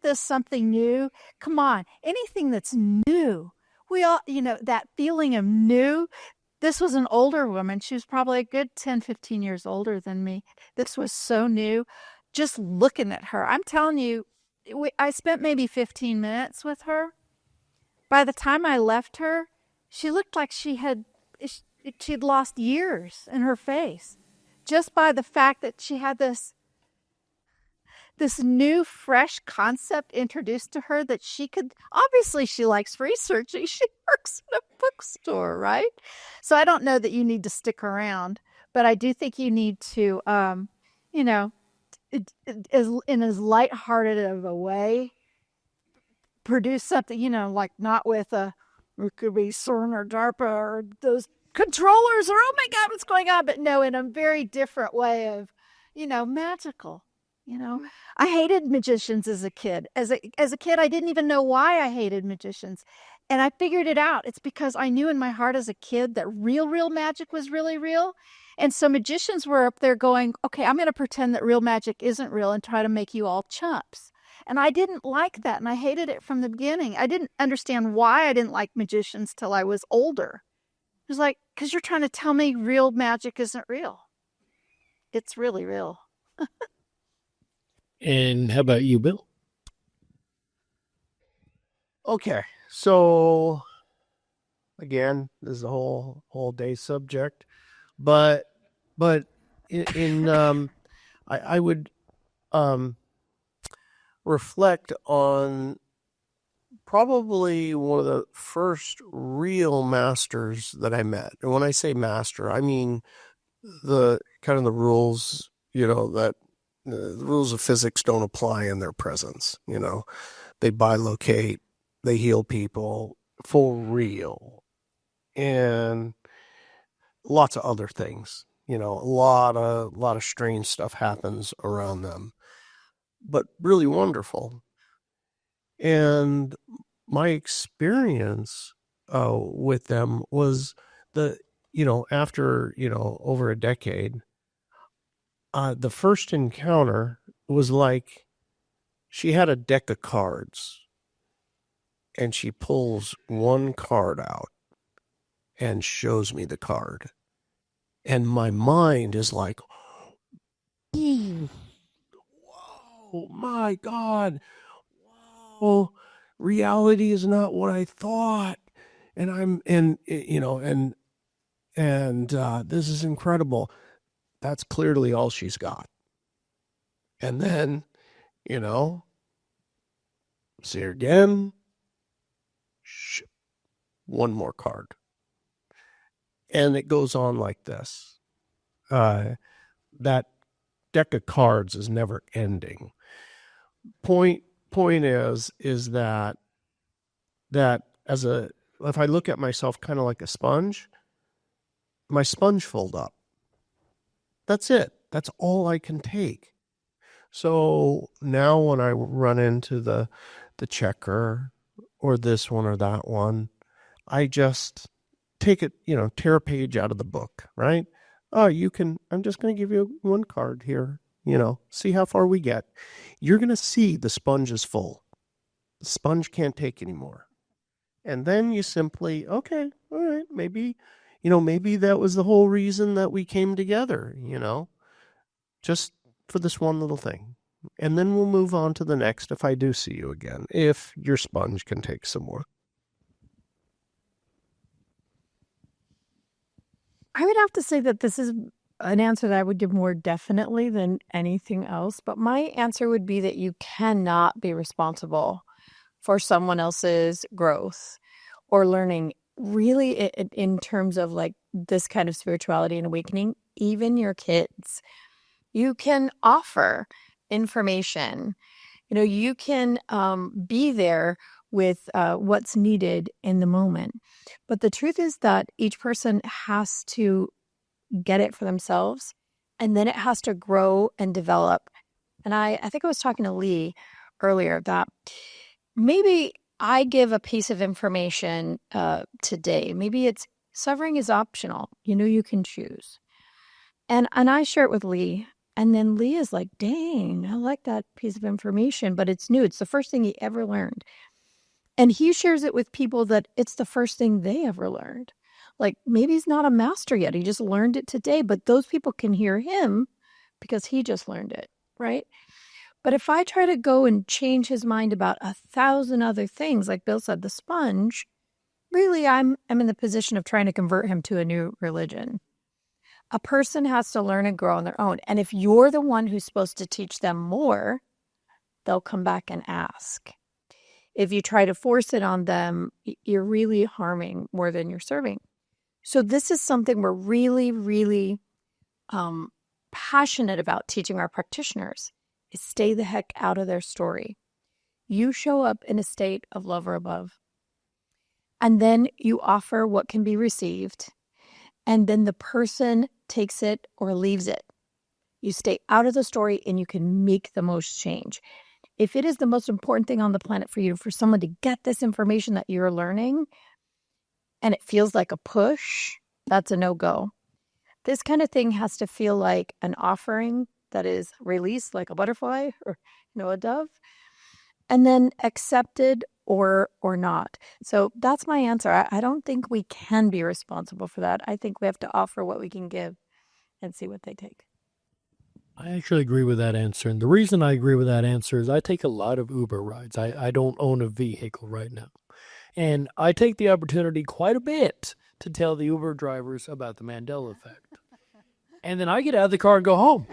this something new? Come on, anything that's new. We all, that feeling of new. This was an older woman. She was probably a good 10, 15 years older than me. This was so new. Just looking at her. I'm telling you, I spent maybe 15 minutes with her. By the time I left her, she looked like she'd lost years in her face. Just by the fact that she had this new, fresh concept introduced to her that she could, obviously she likes researching. She works in a bookstore, right? So I don't know that you need to stick around, but I do think you need to, in as lighthearted of a way, produce something, like not with it could be CERN or DARPA or those controllers or, oh my God, what's going on? But no, in a very different way of, magical. I hated magicians as a kid. As a kid, I didn't even know why I hated magicians. And I figured it out. It's because I knew in my heart as a kid that real magic was really real. And so magicians were up there going, okay, I'm going to pretend that real magic isn't real and try to make you all chumps. And I didn't like that. And I hated it from the beginning. I didn't understand why I didn't like magicians till I was older. It was like, because you're trying to tell me real magic isn't real. It's really real. And how about you, Bill? Okay, so again, this is a whole day subject, but I would reflect on probably one of the first real masters that I met. And when I say master, I mean the kind of the rules, that the rules of physics don't apply in their presence. They bilocate, they heal people for real, and lots of other things. A lot of strange stuff happens around them, but really wonderful. And my experience with them was after over a decade, the first encounter was like she had a deck of cards and she pulls one card out and shows me the card. And my mind is like, whoa, my God, whoa, reality is not what I thought. And this is incredible. That's clearly all she's got. And then, see her again. One more card. And it goes on like this. That deck of cards is never ending. Point is that if I look at myself kind of like a sponge, my sponge fold up. That's it. That's all I can take. So now when I run into the checker or this one or that one, I just take it, tear a page out of the book, right? Oh, I'm just going to give you one card here, see how far we get. You're going to see the sponge is full. The sponge can't take anymore. And then you simply, okay, all right, maybe that was the whole reason that we came together, just for this one little thing. And then we'll move on to the next if I do see you again, if your sponge can take some more. I would have to say that this is an answer that I would give more definitely than anything else. But my answer would be that you cannot be responsible for someone else's growth or learning, really, in terms of like this kind of spirituality and awakening, even your kids. You can offer information. You can be there with what's needed in the moment. But the truth is that each person has to get it for themselves, and then it has to grow and develop. And I think I was talking to Lee earlier that maybe I give a piece of information today. Maybe it's suffering is optional. You can choose. And I share it with Lee. And then Lee is like, dang, I like that piece of information, but it's new. It's the first thing he ever learned. And he shares it with people that it's the first thing they ever learned. Like maybe he's not a master yet. He just learned it today, but those people can hear him because he just learned it, right? But if I try to go and change his mind about 1,000 other things, like Bill said, the sponge, really I'm in the position of trying to convert him to a new religion. A person has to learn and grow on their own. And if you're the one who's supposed to teach them more, they'll come back and ask. If you try to force it on them, you're really harming more than you're serving. So this is something we're really, really passionate about teaching our practitioners, is stay the heck out of their story. You show up in a state of love or above. And then you offer what can be received. And then the person takes it or leaves it. You stay out of the story and you can make the most change. If it is the most important thing on the planet for you, for someone to get this information that you're learning, and it feels like a push, that's a no-go. This kind of thing has to feel like an offering that is released like a butterfly or a dove, and then accepted or not. So that's my answer. I don't think we can be responsible for that. I think we have to offer what we can give and see what they take. I actually agree with that answer. And the reason I agree with that answer is I take a lot of Uber rides. I don't own a vehicle right now. And I take the opportunity quite a bit to tell the Uber drivers about the Mandela effect. And then I get out of the car and go home.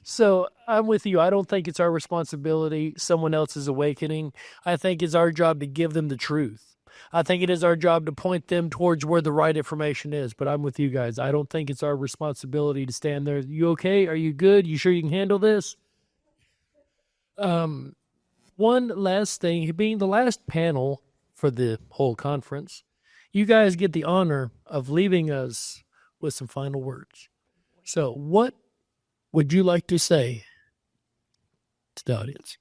So I'm with you. I don't think it's our responsibility, someone else's awakening. I think it's our job to give them the truth. I think it is our job to point them towards where the right information is. But I'm with you guys. I don't think it's our responsibility to stand there. You okay? Are you good? You sure you can handle this? One last thing, being the last panel for the whole conference, you guys get the honor of leaving us with some final words. So what would you like to say to the audience?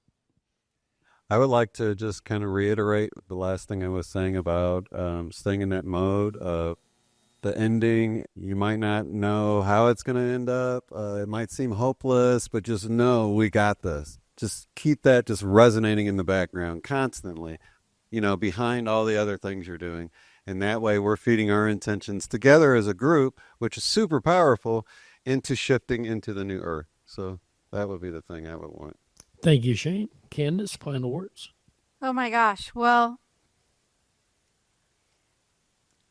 I would like to just kind of reiterate the last thing I was saying about staying in that mode of the ending. You might not know how it's going to end up. It might seem hopeless, but just know we got this. Just keep that just resonating in the background constantly, behind all the other things you're doing. And that way we're feeding our intentions together as a group, which is super powerful, into shifting into the new earth. So that would be the thing I would want. Thank you, Shane. Candace, final words. Oh my gosh. Well,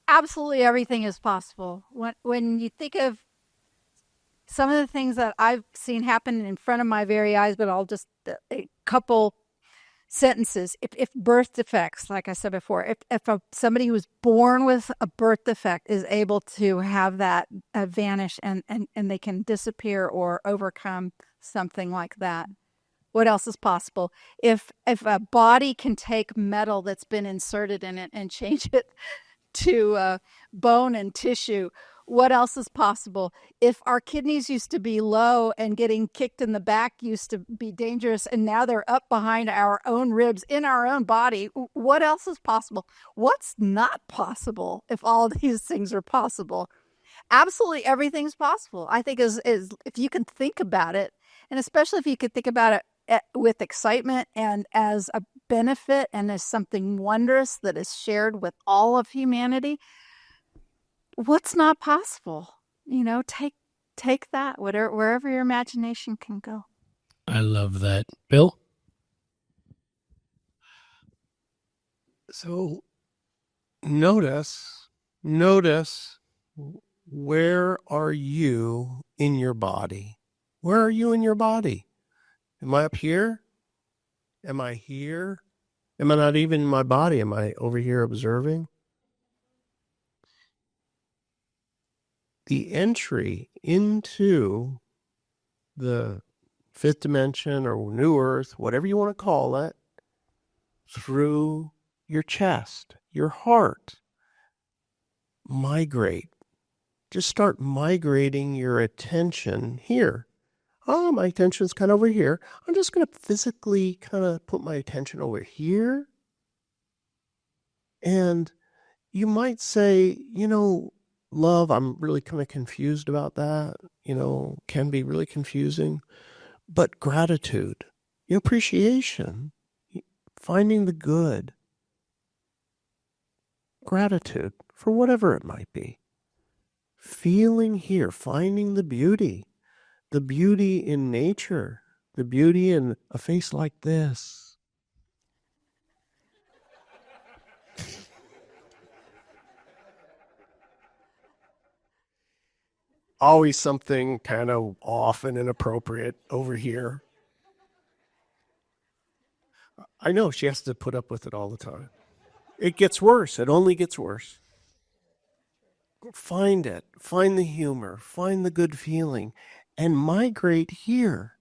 absolutely everything is possible. When you think of some of the things that I've seen happen in front of my very eyes, but I'll just a couple sentences. If birth defects, like I said before, if somebody who was born with a birth defect is able to have that vanish and they can disappear or overcome something like that, what else is possible? If a body can take metal that's been inserted in it and change it to bone and tissue, what else is possible? If our kidneys used to be low and getting kicked in the back used to be dangerous, and now they're up behind our own ribs in our own body, what else is possible? What's not possible if all these things are possible? Absolutely everything's possible. I think is if you can think about it, and especially if you could think about it with excitement and as a benefit and as something wondrous that is shared with all of humanity, what's not possible? Take that, wherever your imagination can go. I love that. Bill? So notice, where are you in your body? Where are you in your body? Am I up here? Am I here? Am I not even in my body? Am I over here observing? The entry into the fifth dimension or new earth, whatever you want to call it, through your chest, your heart. Migrate. Just start migrating your attention here. Oh, my attention's kind of over here. I'm just going to physically kind of put my attention over here. And you might say, love, I'm really kind of confused about that, can be really confusing. But gratitude, appreciation, finding the good, gratitude for whatever it might be. Feeling here, finding the beauty in nature, the beauty in a face like this. Always something kind of off and inappropriate over here. I know she has to put up with it all the time. It gets worse. It only gets worse. Find it. Find the humor. Find the good feeling. And migrate here.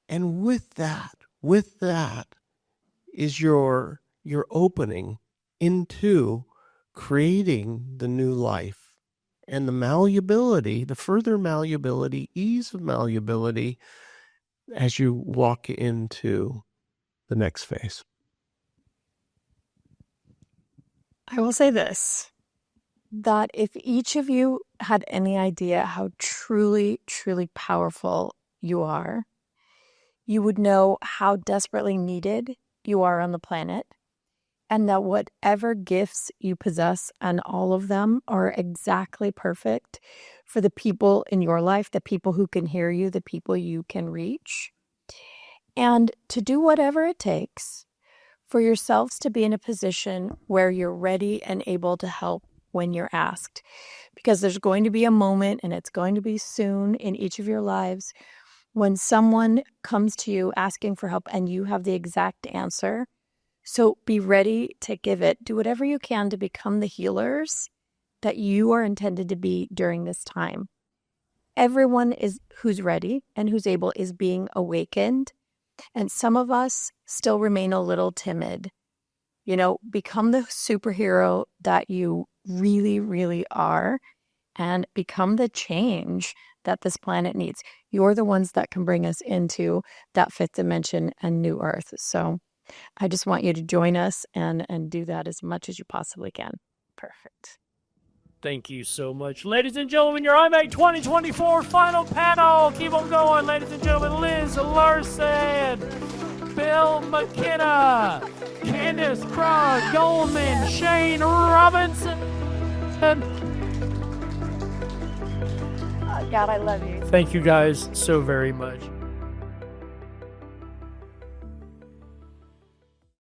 And with that is your opening into creating the new life. And the malleability, the further malleability, ease of malleability as you walk into the next phase. I will say this, that if each of you had any idea how truly, truly powerful you are, you would know how desperately needed you are on the planet, and that whatever gifts you possess, and all of them are exactly perfect for the people in your life, the people who can hear you, the people you can reach, and to do whatever it takes for yourselves to be in a position where you're ready and able to help when you're asked. Because there's going to be a moment, and it's going to be soon in each of your lives, when someone comes to you asking for help and you have the exact answer. So be ready to give it. Do whatever you can to become the healers that you are intended to be during this time. Everyone who's ready and who's able is being awakened. And some of us still remain a little timid. Become the superhero that you really, really are, and become the change that this planet needs. You're the ones that can bring us into that fifth dimension and new earth. So I just want you to join us and do that as much as you possibly can. Perfect. Thank you so much. Ladies and gentlemen, your IMEC24 final panel. Keep on going, ladies and gentlemen. Liz Larson, Bill McKenna, Candace Goldman, Shane Robinson. God, I love you. Thank you guys so very much.